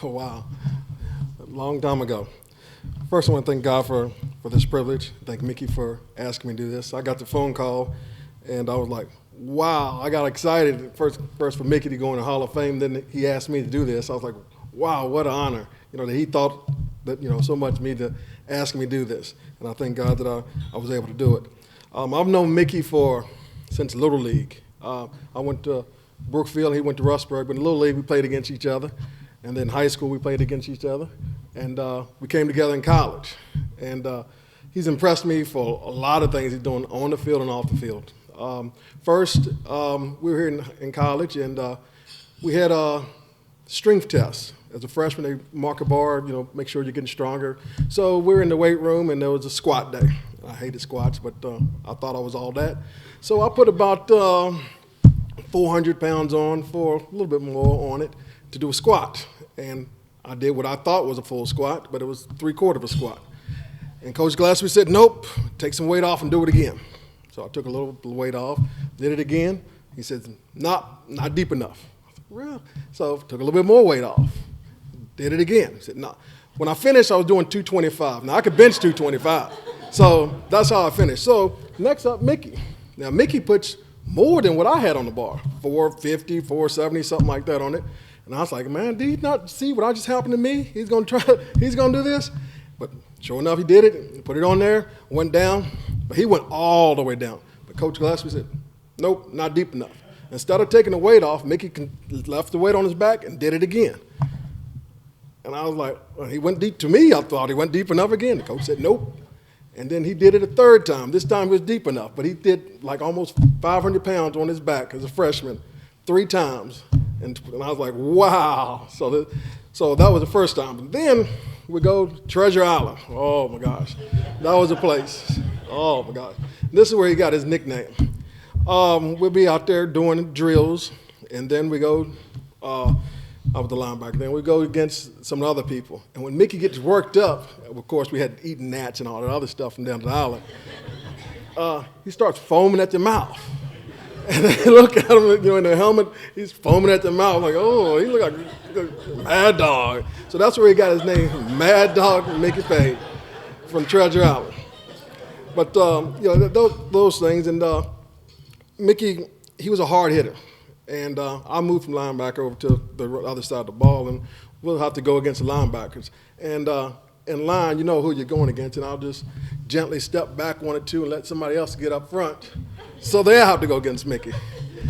Oh, wow. A long time ago. First, I want to thank God for this privilege. Thank Mickey for asking me to do this. I got the phone call, and I was like, wow. I got excited first for Mickey to go in the Hall of Fame. Then he asked me to do this. I was like, wow, what an honor. That he thought that, so much of me to ask me to do this. And I thank God that I was able to do it. I've known Mickey since Little League. I went to Brookfield, he went to Rustburg, but in Little League we played against each other. And then high school we played against each other. And we came together in college. And he's impressed me for a lot of things he's doing on the field and off the field. First, we were here in college, and we had a strength test. As a freshman, they mark a bar, make sure you're getting stronger. So we were in the weight room, and there was a squat day. I hated squats, but I thought I was all that. So I put about 400 pounds on, for a little bit more on it, to do a squat. And I did what I thought was a full squat, but it was 3/4 of a squat. And Coach Gillespie said, nope, take some weight off and do it again. So I took a little weight off, did it again. He said, not deep enough. I said, really? So took a little bit more weight off, did it again. He said, no. When I finished, I was doing 225. Now I could bench 225. So that's how I finished. So next up, Mickey. Now Mickey puts more than what I had on the bar, 450, 470, something like that on it. And I was like, man, did he not see what just happened to me? He's gonna do this? But sure enough, he did it, put it on there, went down, but he went all the way down. But Coach Gillespie said, nope, not deep enough. Instead of taking the weight off, Mickey left the weight on his back and did it again. And I was like, well, he went deep to me. I thought he went deep enough again. The coach said, nope. And then he did it a third time. This time it was deep enough, but he did like almost 500 pounds on his back as a freshman 3 times. And I was like, wow. So that was the first time. But then we go to Treasure Island. Oh, my gosh. That was a place. Oh, my gosh. This is where he got his nickname. We'll be out there doing drills, and then we go I was the linebacker. Then we go against some other people. And when Mickey gets worked up, of course, we had eaten gnats and all that other stuff from down to the island, he starts foaming at the mouth. And they look at him, in the helmet, he's foaming at the mouth, like, oh, he look like Mad Dog. So that's where he got his name, Mad Dog Mickey Paige, from Treasure Island. But, those things. And Mickey, he was a hard hitter. And I moved from linebacker over to the other side of the ball, and we'll have to go against the linebackers. And in line, you know who you're going against, and I'll just gently step back 1 or 2 and let somebody else get up front. So they have to go against Mickey.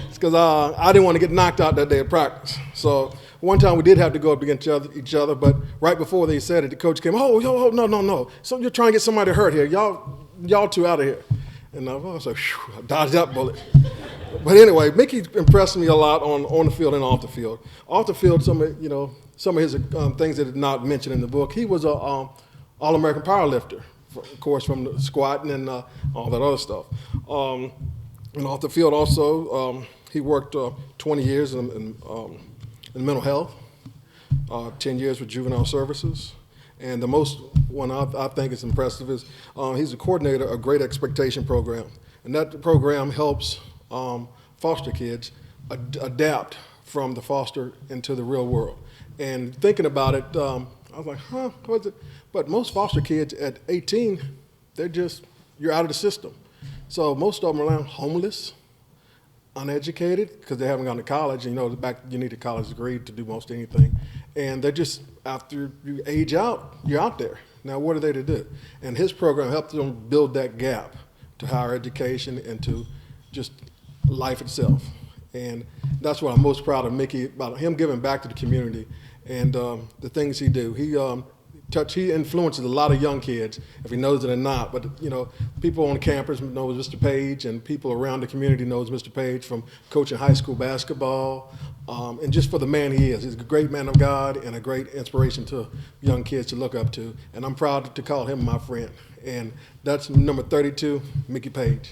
It's because I didn't want to get knocked out that day of practice. So one time we did have to go up against each other, but right before they said it, the coach came, oh, no. So you're trying to get somebody hurt here. Y'all two out of here. And I was like, whew, I dodged that bullet. But anyway, Mickey impressed me a lot on the field and off the field. Off the field, some of his things that are not mentioned in the book. He was a All-American powerlifter, of course, from the squatting and all that other stuff. And off the field also, he worked 20 years in mental health, 10 years with juvenile services. And the most one I think is impressive is he's a coordinator of Great Expectation Program. And that program helps foster kids adapt from the foster into the real world. And thinking about it, I was like, what's it? But most foster kids at 18, you're out of the system. So most of them are homeless, uneducated, because they haven't gone to college. You need a college degree to do most anything. And they're just, after you age out, you're out there. Now, what are they to do? And his program helped them build that gap to higher education and to just life itself. And that's what I'm most proud of Mickey, about him giving back to the community and the things he do. He influences a lot of young kids, if he knows it or not. But, people on campus know Mr. Paige, and people around the community knows Mr. Paige from coaching high school basketball, and just for the man he is. He's a great man of God and a great inspiration to young kids to look up to. And I'm proud to call him my friend. And that's number 32, Mickey Paige.